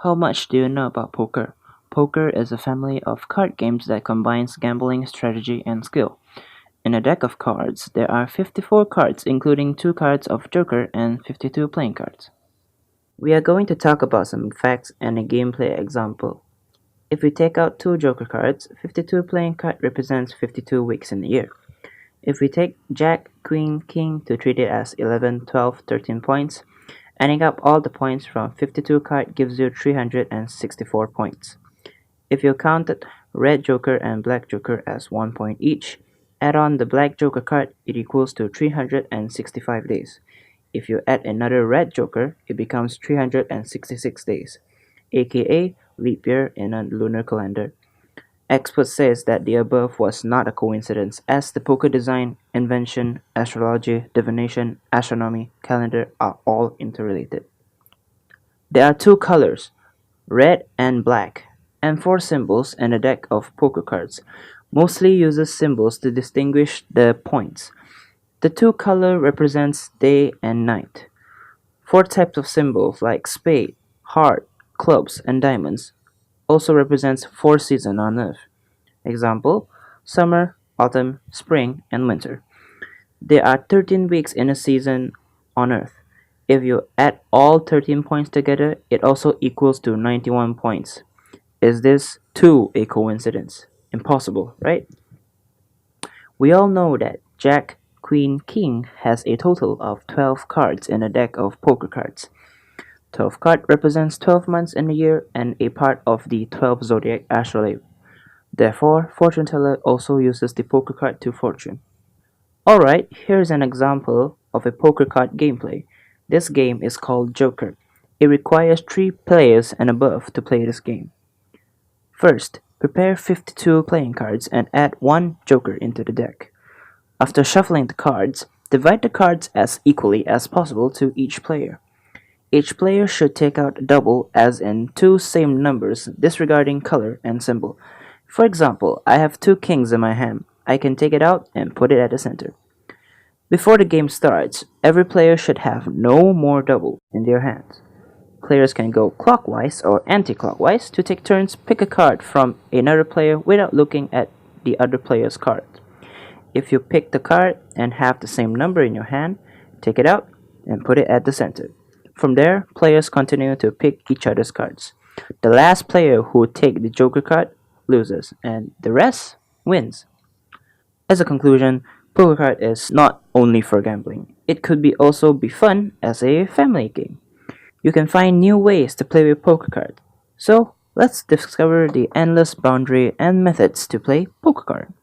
How much do you know about poker? Poker is a family of card games that combines gambling, strategy, and skill. In a deck of cards, there are 54 cards, including 2 cards of Joker and 52 playing cards. We are going to talk about some facts and a gameplay example. If we take out 2 Joker cards, 52 playing card represents 52 weeks in a year. If we take Jack, Queen, King to treat it as 11, 12, 13 points, adding up all the points from 52 card gives you 364 points. If you counted red joker and black joker as 1 point each, add on the black joker card, it equals to 365 days. If you add another red joker, it becomes 366 days, aka leap year in a lunar calendar. Expert says that the above was not a coincidence, as the poker design, invention, astrology, divination, astronomy, calendar are all interrelated. There are 2 colors, red and black, and 4 symbols in a deck of poker cards. Mostly uses symbols to distinguish the points. The 2 color represents day and night. 4 types of symbols like spade, heart, clubs, and diamonds also represents 4 seasons on Earth. Example: summer, autumn, spring, and winter. There are 13 weeks in a season on Earth. If you add all 13 points together, it also equals to 91 points. Is this too a coincidence? Impossible, right? We all know that Jack, Queen, King has a total of 12 cards in a deck of poker cards. 12 card represents 12 months in a year and a part of the 12 zodiac astrolabe. Therefore, fortune teller also uses the poker card to fortune. Alright, here's an example of a poker card gameplay. This game is called Joker. It requires 3 players and above to play this game. First, prepare 52 playing cards and add 1 Joker into the deck. After shuffling the cards, divide the cards as equally as possible to each player. Each player should take out a double, as in 2 same numbers disregarding color and symbol. For example, I have 2 kings in my hand. I can take it out and put it at the center. Before the game starts, every player should have no more double in their hands. Players can go clockwise or anti-clockwise to take turns pick a card from another player without looking at the other player's card. If you pick the card and have the same number in your hand, take it out and put it at the center. From there, players continue to pick each other's cards. The last player who take the Joker card loses, and the rest wins. As a conclusion, poker card is not only for gambling. It could be also be fun as a family game. You can find new ways to play with poker cards. So, let's discover the endless boundary and methods to play poker card.